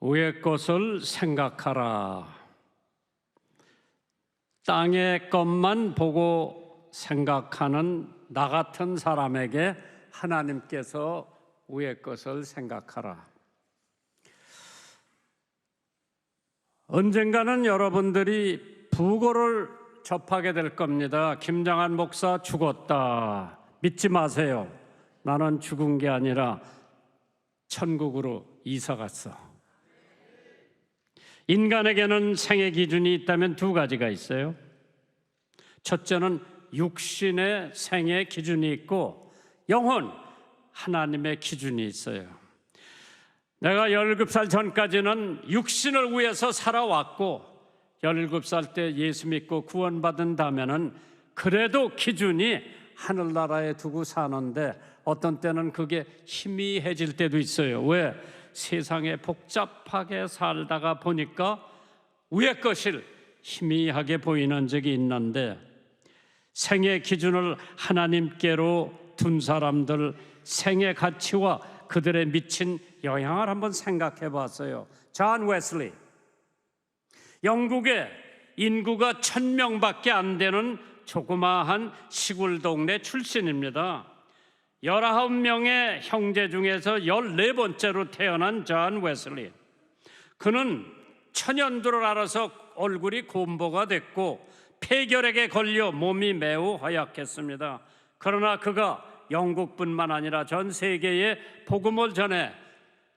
위의 것을 생각하라. 땅의 것만 보고 생각하는 나 같은 사람에게 하나님께서 위의 것을 생각하라. 언젠가는 여러분들이 부고를 접하게 될 겁니다. 김장한 목사 죽었다. 믿지 마세요. 나는 죽은 게 아니라 천국으로 이사 갔어. 인간에게는 생애 기준이 있다면 두 가지가 있어요. 첫째는 육신의 생애 기준이 있고 영혼, 하나님의 기준이 있어요. 내가 17살 전까지는 육신을 위해서 살아왔고 17살 때 예수 믿고 구원받은 다음에는 그래도 기준이 하늘나라에 두고 사는데 어떤 때는 그게 희미해질 때도 있어요. 왜? 세상에 복잡하게 살다가 보니까 위의 것을 희미하게 보이는 적이 있는데 생애 기준을 하나님께로 둔 사람들 생애 가치와 그들의 미친 영향을 한번 생각해 봤어요. 존 웨슬리, 영국의 인구가 1000명밖에 안 되는 조그마한 시골 동네 출신입니다. 19명의 형제 중에서 14번째로 태어난 존 웨슬리. 그는 천연두를 알아서 얼굴이 곰보가 됐고 폐결핵에 걸려 몸이 매우 허약했습니다. 그러나 그가 영국뿐만 아니라 전 세계에 복음을 전해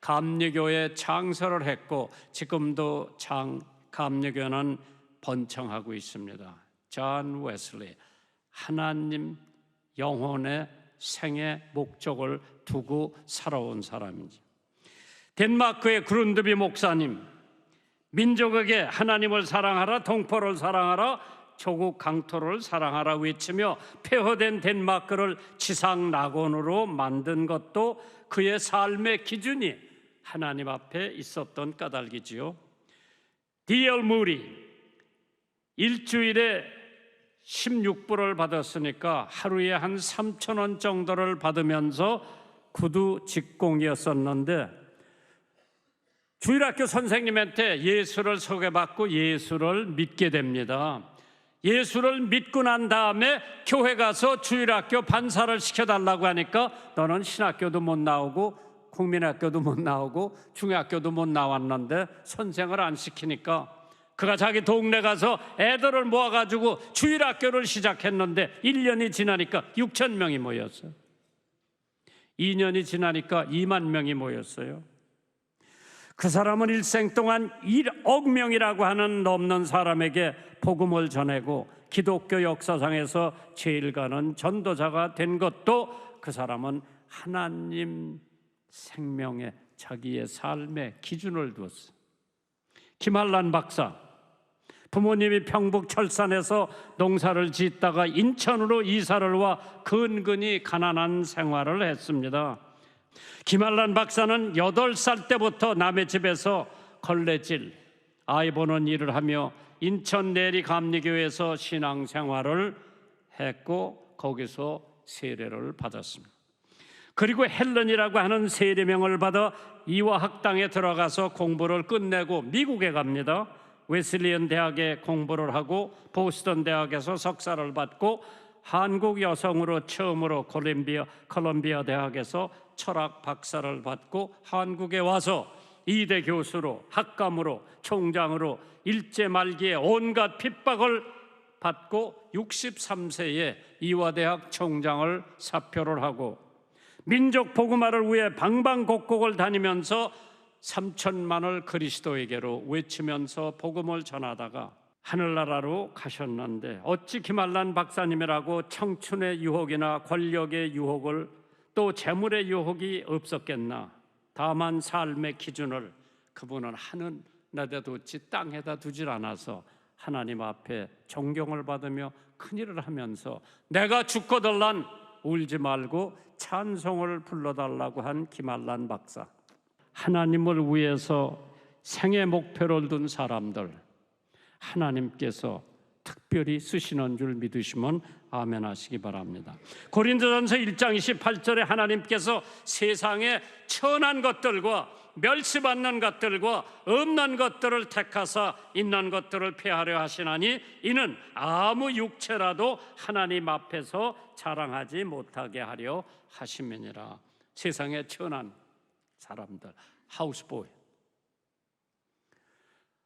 감리교에 창설을 했고 지금도 감리교는 번창하고 있습니다. 존 웨슬리, 하나님 영혼의 생의 목적을 두고 살아온 사람이지. 덴마크의 그룬드비 목사님, 민족에게 하나님을 사랑하라, 동포를 사랑하라, 조국 강토를 사랑하라 외치며 폐허된 덴마크를 지상 낙원으로 만든 것도 그의 삶의 기준이 하나님 앞에 있었던 까닭이지요. D.L. 무리, 일주일에 16불을 받았으니까 하루에 한 3,000원 정도를 받으면서 구두 직공이었었는데 주일학교 선생님한테 예수를 소개받고 예수를 믿게 됩니다. 예수를 믿고 난 다음에 교회 가서 주일학교 반사를 시켜달라고 하니까 너는 신학교도 못 나오고 국민학교도 못 나오고 중학교도 못 나왔는데 선생을 안 시키니까 그가 자기 동네 가서 애들을 모아가지고 주일학교를 시작했는데 1년이 지나니까 6,000명이 모였어요. 2년이 지나니까 2만 명이 모였어요. 그 사람은 일생 동안 1억 명이라고 하는 넘는 사람에게 복음을 전하고 기독교 역사상에서 제일 가는 전도자가 된 것도 그 사람은 하나님 생명에 자기의 삶의 기준을 두었어요. 김한란 박사, 부모님이 평북 철산에서 농사를 짓다가 인천으로 이사를 와 근근히 가난한 생활을 했습니다. 김한란 박사는 8살 때부터 남의 집에서 걸레질, 아이 보는 일을 하며 인천 내리 감리교회에서 신앙생활을 했고 거기서 세례를 받았습니다. 그리고 헬런이라고 하는 세례명을 받아 이화학당에 들어가서 공부를 끝내고 미국에 갑니다. 웨슬리언 대학에 공부를 하고 보스턴 대학에서 석사를 받고 한국 여성으로 처음으로 콜롬비아 대학에서 철학 박사를 받고 한국에 와서 이대 교수로 학감으로 총장으로 일제 말기에 온갖 핍박을 받고 63세에 이화대학 총장을 사표를 하고 민족 복음화를 위해 방방곡곡을 다니면서 3천만을 그리스도에게로 외치면서 복음을 전하다가 하늘나라로 가셨는데 어찌 김한란 박사님이라고 청춘의 유혹이나 권력의 유혹을 또 재물의 유혹이 없었겠나. 다만 삶의 기준을 그분은 하늘에다 두지 땅에다 두질 않아서 하나님 앞에 존경을 받으며 큰일을 하면서 내가 죽거들란 울지 말고 찬송을 불러달라고 한 김한란 박사. 하나님을 위해서 생애 목표를 둔 사람들 하나님께서 특별히 쓰시는 줄 믿으시면 아멘 하시기 바랍니다. 고린도전서 1장 28절에 하나님께서 세상의 천한 것들과 멸시받는 것들과 없는 것들을 택하사 있는 것들을 폐하려 하시나니 이는 아무 육체라도 하나님 앞에서 자랑하지 못하게 하려 하심이니라. 세상에 천한 사람들, 하우스보이,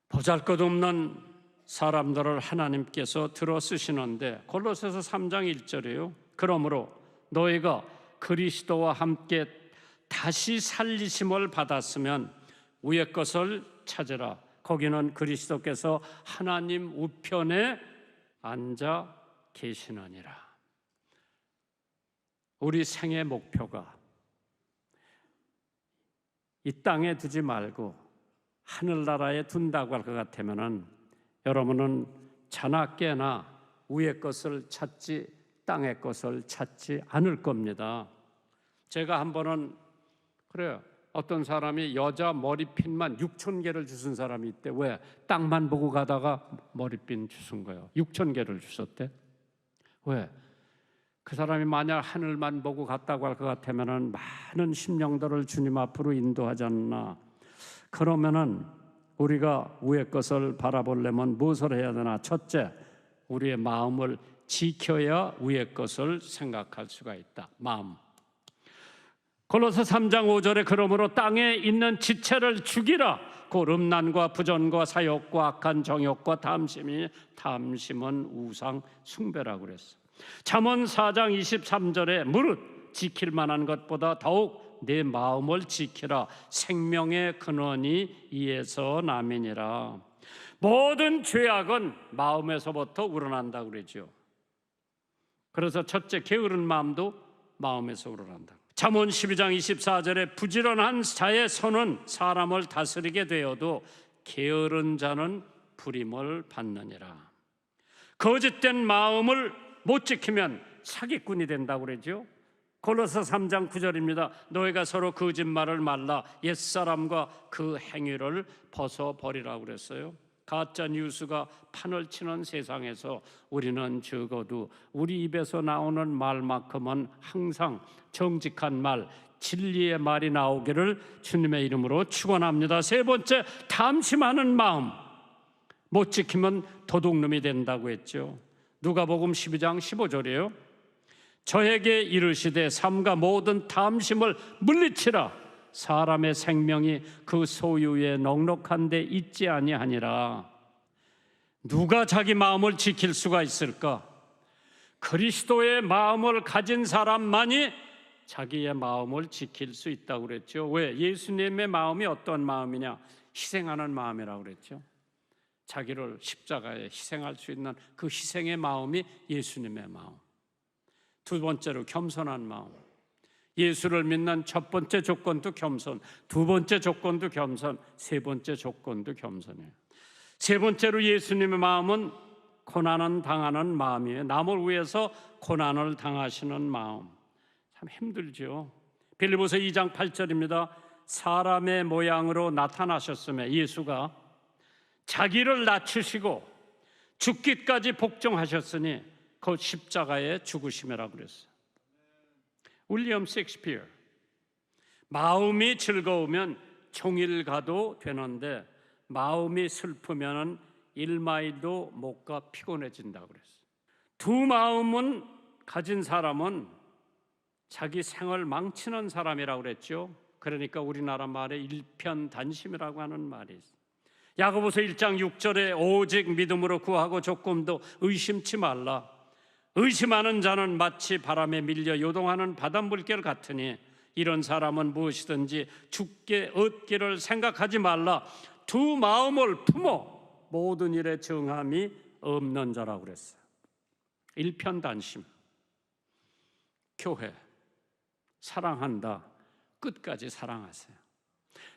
보잘것없는 사람들을 하나님께서 들어 쓰시는데 골로새서 3장 1절이에요. 그러므로 너희가 그리스도와 함께 다시 살리심을 받았으면 위의 것을 찾으라. 거기는 그리스도께서 하나님 우편에 앉아 계시느니라. 우리 생의 목표가 이 땅에 두지 말고 하늘나라에 둔다고 할 것 같으면은 여러분은 자나 깨나 위의 것을 찾지 땅의 것을 찾지 않을 겁니다. 제가 한 번은 그래요. 어떤 사람이 여자 머리핀만 6,000개를 주신 사람이 있대. 왜? 땅만 보고 가다가 머리핀 주신 거예요. 6,000개를 주셨대. 왜? 그 사람이 만약 하늘만 보고 갔다고 할 것 같으면은 많은 심령들을 주님 앞으로 인도하지 않나. 그러면은 우리가 위의 것을 바라보려면 무엇을 해야 되나? 첫째, 우리의 마음을 지켜야 위의 것을 생각할 수가 있다. 마음. 골로새 3장 5절에 그러므로 땅에 있는 지체를 죽이라. 곧 음란과 부전과 사욕과 악한 정욕과 탐심이, 탐심은 우상 숭배라고 그랬어. 잠언 4장 23절에 무릇 지킬 만한 것보다 더욱 내 마음을 지키라. 생명의 근원이 이에서 남이니라. 모든 죄악은 마음에서부터 우러난다고 그러죠. 그래서 첫째, 게으른 마음도 마음에서 우러난다. 잠언 12장 24절에 부지런한 자의 손은 사람을 다스리게 되어도 게으른 자는 부림을 받느니라. 거짓된 마음을 못 지키면 사기꾼이 된다고 그러죠. 골로새 3장 9절입니다. 너희가 서로 거짓말을 말라. 옛사람과 그 행위를 벗어버리라고 그랬어요. 가짜 뉴스가 판을 치는 세상에서 우리는 적어도 우리 입에서 나오는 말만큼은 항상 정직한 말, 진리의 말이 나오기를 주님의 이름으로 축원합니다. 세 번째, 탐심하는 마음. 못 지키면 도둑놈이 된다고 했죠. 누가복음 12장 15절이에요. 저에게 이르시되 삼가 모든 탐심을 물리치라. 사람의 생명이 그 소유에 넉넉한 데 있지 아니하니라. 누가 자기 마음을 지킬 수가 있을까? 그리스도의 마음을 가진 사람만이 자기의 마음을 지킬 수 있다고 그랬죠. 왜? 예수님의 마음이 어떤 마음이냐? 희생하는 마음이라고 그랬죠. 자기를 십자가에 희생할 수 있는 그 희생의 마음이 예수님의 마음. 두 번째로 겸손한 마음. 예수를 믿는 첫 번째 조건도 겸손, 두 번째 조건도 겸손, 세 번째 조건도 겸손이에요. 세 번째로 예수님의 마음은 고난은 당하는 마음이에요. 남을 위해서 고난을 당하시는 마음. 참 힘들죠. 빌립보서 2장 8절입니다. 사람의 모양으로 나타나셨으며 예수가 자기를 낮추시고 죽기까지 복종하셨으니 그 십자가의 죽으심이라고 그랬어요. 윌리엄 셰익스피어, 마음이 즐거우면 종일 가도 되는데 마음이 슬프면 1마일도 못 가 피곤해진다고 그랬어요. 두 마음은 가진 사람은 자기 생을 망치는 사람이라고 그랬죠. 그러니까 우리나라 말에 일편단심이라고 하는 말이 있어요. 야고보서 1장 6절에 오직 믿음으로 구하고 조금도 의심치 말라. 의심하는 자는 마치 바람에 밀려 요동하는 바닷물결 같으니 이런 사람은 무엇이든지 죽게 얻기를 생각하지 말라. 두 마음을 품어 모든 일에 정함이 없는 자라고 그랬어요. 일편단심. 교회 사랑한다. 끝까지 사랑하세요.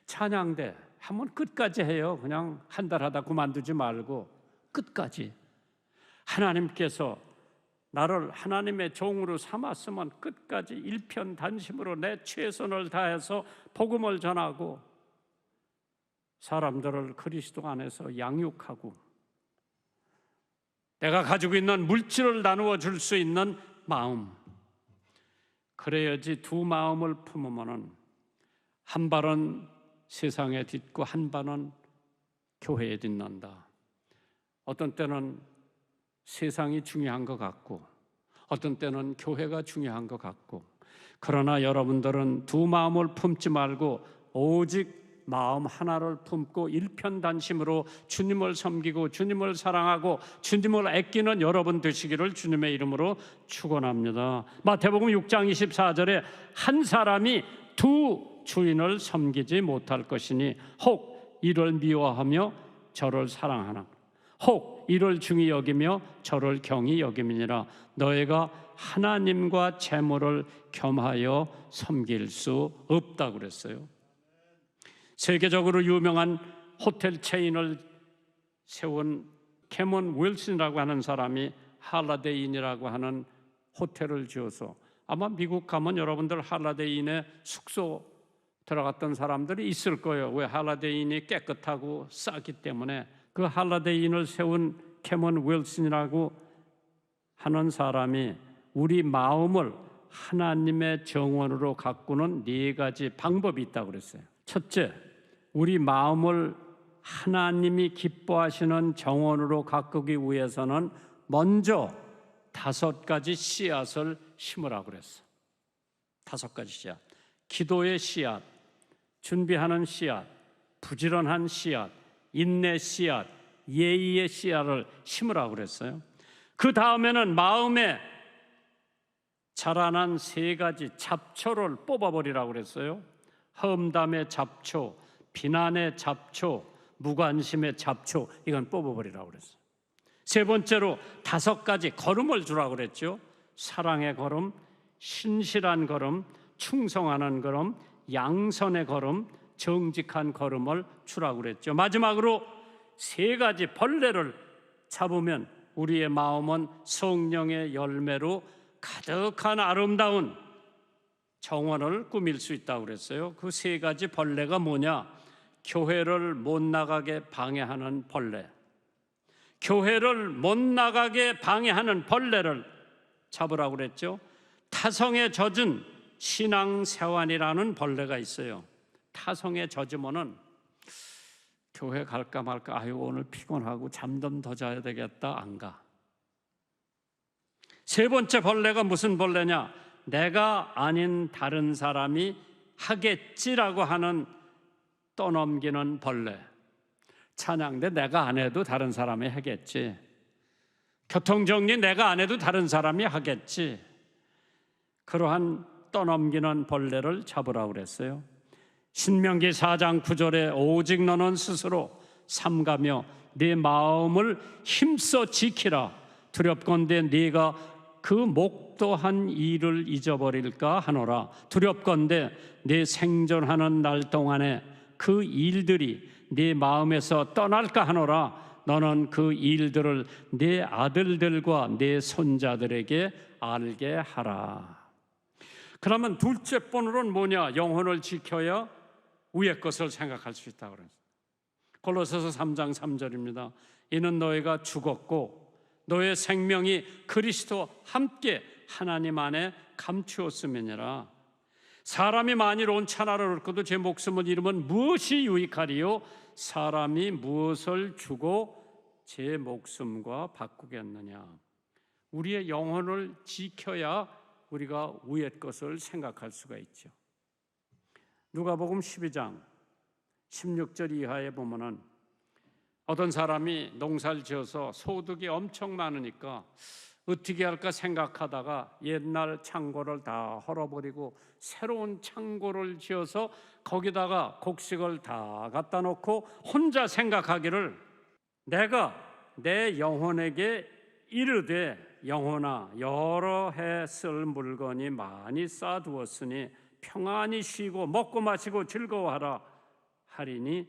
찬양대 한번 끝까지 해요. 그냥 한 달 하다 그만두지 말고 끝까지. 하나님께서 나를 하나님의 종으로 삼았으면 끝까지 일편단심으로 내 최선을 다해서 복음을 전하고 사람들을 그리스도 안에서 양육하고 내가 가지고 있는 물질을 나누어 줄 수 있는 마음, 그래야지 두 마음을 품으면 한 발은 세상에 딛고 한 발은 교회에 딛는다. 어떤 때는 세상이 중요한 것 같고 어떤 때는 교회가 중요한 것 같고, 그러나 여러분들은 두 마음을 품지 말고 오직 마음 하나를 품고 일편단심으로 주님을 섬기고 주님을 사랑하고 주님을 아끼는 여러분 되시기를 주님의 이름으로 축원합니다. 마태복음 6장 24절에 한 사람이 두 주인을 섬기지 못할 것이니 혹 이를 미워하며 저를 사랑하나 혹 이를 중히 여기며 저를 경히 여김이니라. 너희가 하나님과 재물을 겸하여 섬길 수 없다고 그랬어요. 세계적으로 유명한 호텔 체인을 세운 캐먼 윌슨이라고 하는 사람이 할라데이 인이라고 하는 호텔을 지어서, 아마 미국 가면 여러분들 할라데이 인의 숙소 들어갔던 사람들이 있을 거예요. 왜? 할라데이 인이 깨끗하고 싸기 때문에. 그 할라데이 인을 세운 캐먼 윌슨이라고 하는 사람이 우리 마음을 하나님의 정원으로 가꾸는 네 가지 방법이 있다고 그랬어요. 첫째, 우리 마음을 하나님이 기뻐하시는 정원으로 가꾸기 위해서는 먼저 5가지 씨앗을 심으라고 그랬어. 5가지 씨앗. 기도의 씨앗, 준비하는 씨앗, 부지런한 씨앗, 인내 씨앗, 예의의 씨앗을 심으라고 그랬어요. 그 다음에는 마음에 자라난 3가지 잡초를 뽑아버리라고 그랬어요. 험담의 잡초, 비난의 잡초, 무관심의 잡초, 이건 뽑아버리라고 그랬어요. 3번째로 5가지 걸음을 주라고 그랬죠. 사랑의 걸음, 신실한 걸음, 충성하는 걸음, 양선의 걸음, 정직한 걸음을 주라고 그랬죠. 마지막으로 3가지 벌레를 잡으면 우리의 마음은 성령의 열매로 가득한 아름다운 정원을 꾸밀 수 있다고 그랬어요. 그 3가지 벌레가 뭐냐? 교회를 못 나가게 방해하는 벌레, 교회를 못 나가게 방해하는 벌레를 잡으라고 그랬죠. 타성에 젖은 신앙세환이라는 벌레가 있어요. 타성에 젖으면은 교회 갈까 말까, 아유 오늘 피곤하고 잠 좀 더 자야 되겠다, 안 가. 3번째 벌레가 무슨 벌레냐? 내가 아닌 다른 사람이 하겠지라고 하는 떠넘기는 벌레. 찬양대 내가 안 해도 다른 사람이 하겠지. 교통정리 내가 안 해도 다른 사람이 하겠지. 그러한 떠넘기는 벌레를 잡으라고 그랬어요. 신명기 4장 9절에 오직 너는 스스로 삼가며 네 마음을 힘써 지키라. 두렵건대 네가 그 목도한 일을 잊어버릴까 하노라. 두렵건대 네 생존하는 날 동안에 그 일들이 네 마음에서 떠날까 하노라. 너는 그 일들을 네 아들들과 네 손자들에게 알게 하라. 그러면 둘째 번으로는 뭐냐? 영혼을 지켜야 위의 것을 생각할 수 있다고 그랬어요. 골로새서 3장 3절입니다. 이는 너희가 죽었고 너의 생명이 그리스도와 함께 하나님 안에 감추었음이니라. 사람이 만일 온 천하를 얻고도 제 목숨을 잃으면 무엇이 유익하리요? 사람이 무엇을 주고 제 목숨과 바꾸겠느냐? 우리의 영혼을 지켜야 우리가 위의 것을 생각할 수가 있죠. 누가복음 12장 16절 이하에 보면은 어떤 사람이 농사를 지어서 소득이 엄청 많으니까 어떻게 할까 생각하다가 옛날 창고를 다 헐어버리고 새로운 창고를 지어서 거기다가 곡식을 다 갖다 놓고 혼자 생각하기를, 내가 내 영혼에게 이르되 영혼아 여러 해 쓸 물건이 많이 쌓아두었으니 평안히 쉬고 먹고 마시고 즐거워하라 하리니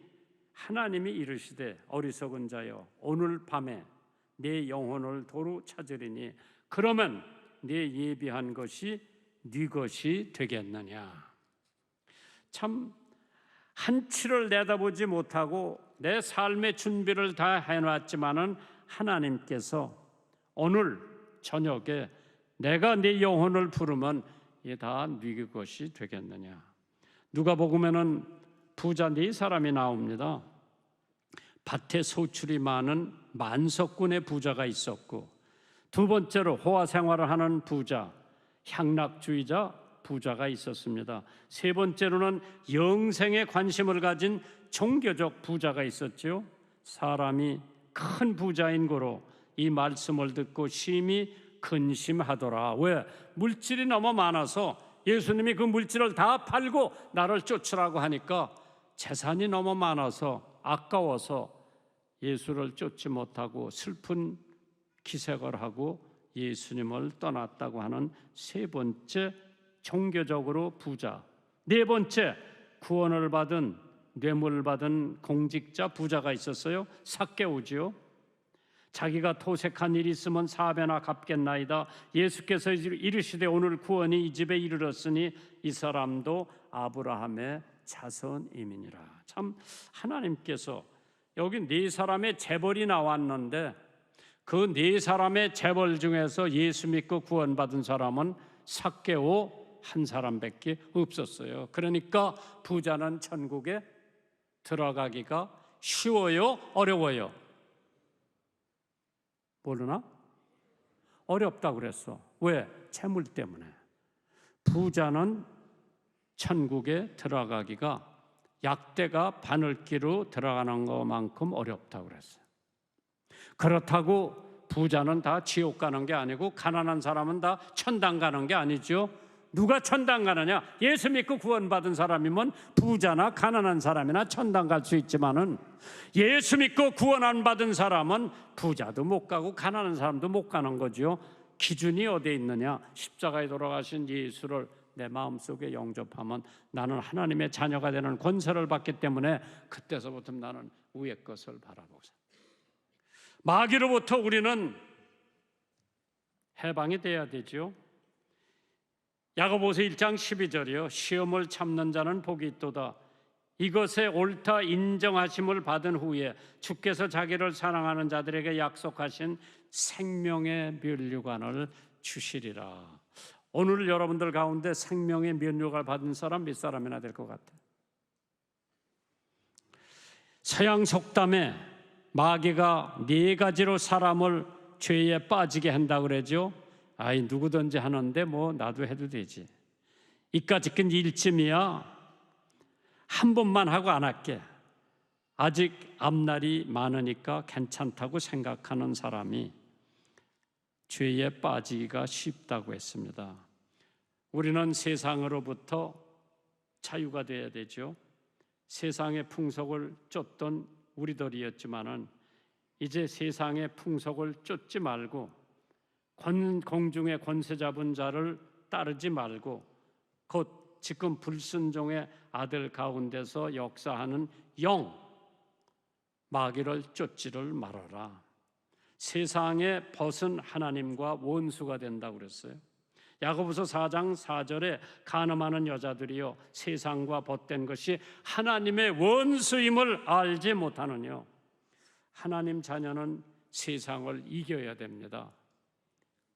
하나님이 이르시되 어리석은 자여 오늘 밤에 내 영혼을 도로 찾으리니 그러면 내 예비한 것이 네 것이 되겠느냐. 참 한치를 내다보지 못하고 내 삶의 준비를 다 해놨지만은 하나님께서 오늘 저녁에 내가 네 영혼을 부르면 이게 다 네 것이 되겠느냐. 누가복음에는 부자 네 사람이 나옵니다. 밭에 소출이 많은 만석군의 부자가 있었고, 두 번째로 호화 생활을 하는 부자, 향락주의자 부자가 있었습니다. 세 번째로는 영생에 관심을 가진 종교적 부자가 있었죠. 사람이 큰 부자인 고로 이 말씀을 듣고 심히 근심하더라. 왜? 물질이 너무 많아서 예수님이 그 물질을 다 팔고 나를 쫓으라고 하니까 재산이 너무 많아서 아까워서 예수를 쫓지 못하고 슬픈 기색을 하고 예수님을 떠났다고 하는 세 번째 종교적으로 부자. 네 번째, 구원을 받은 뇌물을 받은 공직자 부자가 있었어요. 삭개오지요. 자기가 토색한 일이 있으면 4배나 갚겠나이다. 예수께서 이르시되 오늘 구원이 이 집에 이르렀으니 이 사람도 아브라함의 자손임이니라. 참, 하나님께서 여기 네 사람의 재벌이 나왔는데 그 네 사람의 재벌 중에서 예수 믿고 구원받은 사람은 삭개오 한 사람밖에 없었어요. 그러니까 부자는 천국에 들어가기가 쉬워요? 어려워요? 모르나? 어렵다고 그랬어. 왜? 재물 때문에. 부자는 천국에 들어가기가 약대가 바늘기로 들어가는 것만큼 어렵다고 그랬어요. 그렇다고 부자는 다 지옥 가는 게 아니고 가난한 사람은 다 천당 가는 게 아니죠. 누가 천당 가느냐? 예수 믿고 구원받은 사람이면 부자나 가난한 사람이나 천당 갈 수 있지만은 예수 믿고 구원 안 받은 사람은 부자도 못 가고 가난한 사람도 못 가는 거죠. 기준이 어디에 있느냐? 십자가에 돌아가신 예수를 내 마음속에 영접하면 나는 하나님의 자녀가 되는 권세를 받기 때문에 그때서부터 나는 위의 것을 바라보고 삽니다. 마귀로부터 우리는 해방이 돼야 되죠. 야고보서 1장 12절이요. 시험을 참는 자는 복이 있도다. 이것에 옳다 인정하심을 받은 후에 주께서 자기를 사랑하는 자들에게 약속하신 생명의 면류관을 주시리라. 오늘 여러분들 가운데 생명의 면류관을 받은 사람 몇 사람이나 될 것 같아요? 서양 속담에 마귀가 네 가지로 사람을 죄에 빠지게 한다고 그러죠. 아이 누구든지 하는데 뭐 나도 해도 되지. 이까짓 건 일쯤이야. 한 번만 하고 안 할게. 아직 앞날이 많으니까 괜찮다고 생각하는 사람이 죄에 빠지기가 쉽다고 했습니다. 우리는 세상으로부터 자유가 되어야 되죠. 세상의 풍속을 쫓던 우리들이었지만은 이제 세상의 풍속을 쫓지 말고 공중의 권세 잡은 자를 따르지 말고 곧 지금 불순종의 아들 가운데서 역사하는 영 마귀를 쫓지를 말아라. 세상에 벗은 하나님과 원수가 된다고 그랬어요. 야고보서 4장 4절에 간음하는 여자들이요 세상과 벗된 것이 하나님의 원수임을 알지 못하느뇨. 하나님 자녀는 세상을 이겨야 됩니다.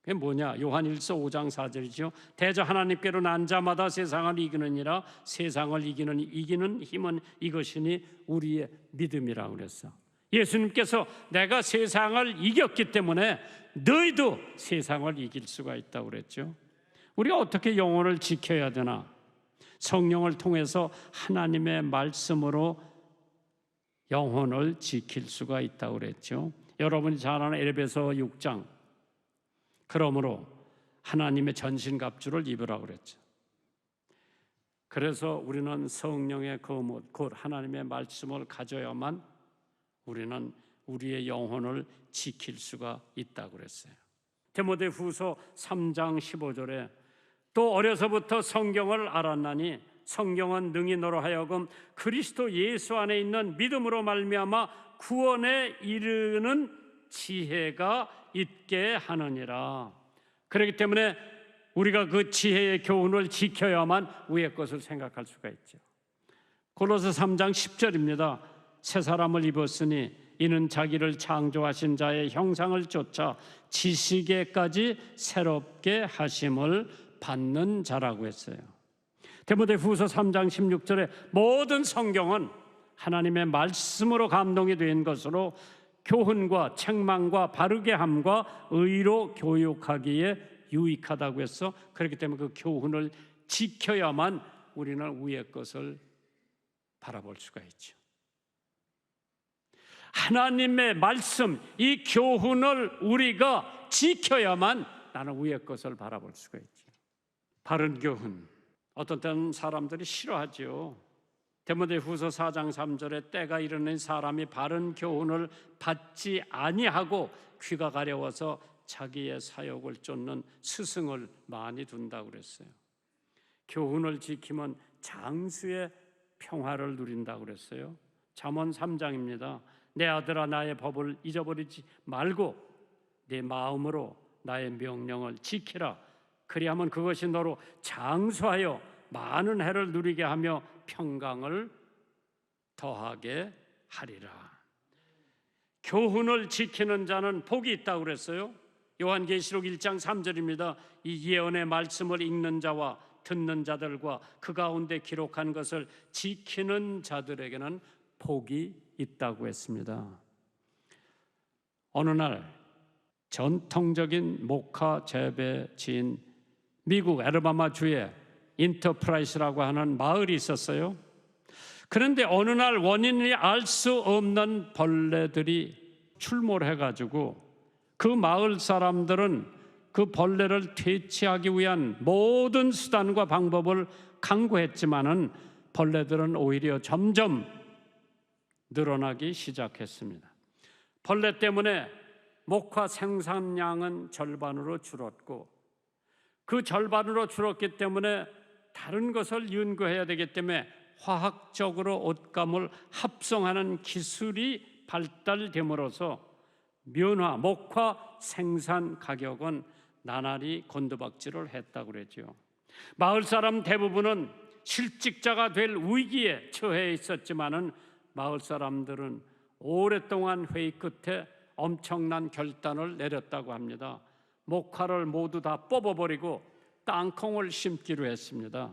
그게 뭐냐? 요한일서 5장 4절이죠. 대저 하나님께로 난 자마다 세상을 이기느니라. 세상을 이기는 힘은 이것이니 우리의 믿음이라고 그랬어. 예수님께서 내가 세상을 이겼기 때문에 너희도 세상을 이길 수가 있다고 그랬죠. 우리가 어떻게 영혼을 지켜야 되나? 성령을 통해서 하나님의 말씀으로 영혼을 지킬 수가 있다고 그랬죠. 여러분이 잘 아는 에베소 6장 그러므로 하나님의 전신갑주를 입으라고 그랬죠. 그래서 우리는 성령의 검옷 곧 하나님의 말씀을 가져야만 우리는 우리의 영혼을 지킬 수가 있다고 그랬어요. 디모데후서 3장 15절에 또 어려서부터 성경을 알았나니 성경은 능히 너로 하여금 그리스도 예수 안에 있는 믿음으로 말미암아 구원에 이르는 지혜가 있게 하느니라. 그렇기 때문에 우리가 그 지혜의 교훈을 지켜야만 위의 것을 생각할 수가 있죠. 골로새 3장 10절입니다. 새 사람을 입었으니 이는 자기를 창조하신 자의 형상을 쫓아 지식에까지 새롭게 하심을 받는 자라고 했어요. 디모데후서 3장 16절에 모든 성경은 하나님의 말씀으로 감동이 된 것으로 교훈과 책망과 바르게 함과 의로 교육하기에 유익하다고 해서, 그렇기 때문에 그 교훈을 지켜야만 우리는 위의 것을 바라볼 수가 있죠. 하나님의 말씀, 이 교훈을 우리가 지켜야만 나는 위의 것을 바라볼 수가 있죠. 바른 교훈, 어떤 때는 사람들이 싫어하죠. 디모데후서 4장 3절에 때가 이르는 사람이 바른 교훈을 받지 아니하고 귀가 가려워서 자기의 사욕을 쫓는 스승을 많이 둔다고 그랬어요. 교훈을 지키면 장수의 평화를 누린다고 그랬어요. 잠언 3장입니다. 내 아들아, 나의 법을 잊어버리지 말고 네 마음으로 나의 명령을 지키라. 그리하면 그것이 너로 장수하여 많은 해를 누리게 하며 평강을 더하게 하리라. 교훈을 지키는 자는 복이 있다고 그랬어요. 요한계시록 1장 3절입니다. 이 예언의 말씀을 읽는 자와 듣는 자들과 그 가운데 기록한 것을 지키는 자들에게는 복이 있다고 했습니다. 어느 날 전통적인 목화 재배지인 미국 애르바마 주에 인터프라이스라고 하는 마을이 있었어요. 그런데 어느 날 원인이 알 수 없는 벌레들이 출몰해가지고 그 마을 사람들은 그 벌레를 퇴치하기 위한 모든 수단과 방법을 강구했지만은 벌레들은 오히려 점점 늘어나기 시작했습니다. 벌레 때문에 목화 생산량은 절반으로 줄었고, 그 절반으로 줄었기 때문에 다른 것을 연구해야 되기 때문에 화학적으로 옷감을 합성하는 기술이 발달됨으로써 면화, 목화 생산 가격은 나날이 곤두박질을 했다고 그랬죠. 마을 사람 대부분은 실직자가 될 위기에 처해 있었지만은 마을 사람들은 오랫동안 회의 끝에 엄청난 결단을 내렸다고 합니다. 목화를 모두 다 뽑아버리고 땅콩을 심기로 했습니다.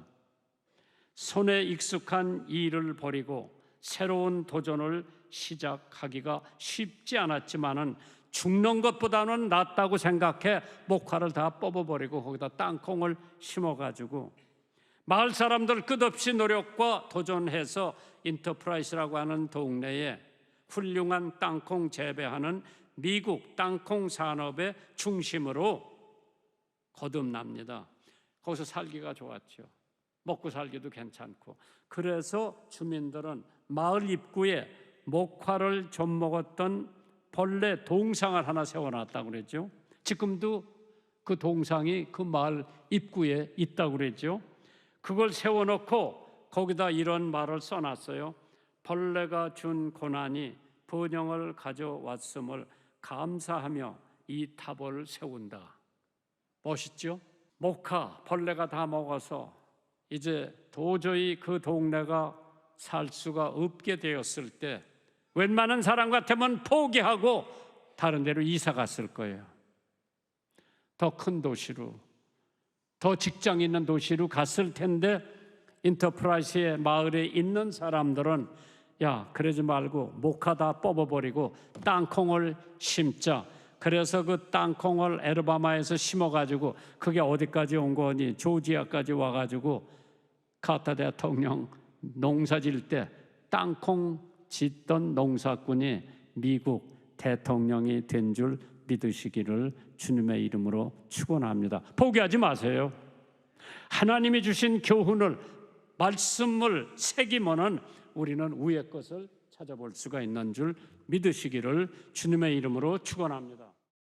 손에 익숙한 일을 버리고 새로운 도전을 시작하기가 쉽지 않았지만은 죽는 것보다는 낫다고 생각해 목화를 다 뽑아버리고 거기다 땅콩을 심어가지고 마을 사람들 끝없이 노력과 도전해서 인터프라이스라고 하는 동네에 훌륭한 땅콩 재배하는 미국 땅콩 산업의 중심으로 거듭납니다. 거기서 살기가 좋았죠. 먹고 살기도 괜찮고. 그래서 주민들은 마을 입구에 목화를 좀 먹었던 벌레 동상을 하나 세워놨다고 그랬죠. 지금도 그 동상이 그 마을 입구에 있다고 그랬죠. 그걸 세워놓고 거기다 이런 말을 써놨어요. 벌레가 준 고난이 번영을 가져왔음을 감사하며 이 탑을 세운다. 멋있죠? 목화 벌레가 다 먹어서 이제 도저히 그 동네가 살 수가 없게 되었을 때 웬만한 사람 같으면 포기하고 다른 데로 이사 갔을 거예요. 더 큰 도시로, 더 직장 있는 도시로 갔을 텐데 인터프라이스의 마을에 있는 사람들은 야, 그러지 말고 목화 다 뽑아버리고 땅콩을 심자. 그래서 그 땅콩을 애르바마에서 심어가지고 그게 어디까지 온 거니? 조지아까지 와가지고 카터 대통령 농사 질 때 땅콩 짓던 농사꾼이 미국 대통령이 된 줄 믿으시기를 주님의 이름으로 축원합니다. 포기하지 마세요. 하나님이 주신 교훈을, 말씀을 새기면은 우리는 위의 것을 찾아볼 수가 있는 줄 믿으시기를 주님의 이름으로 축원합니다.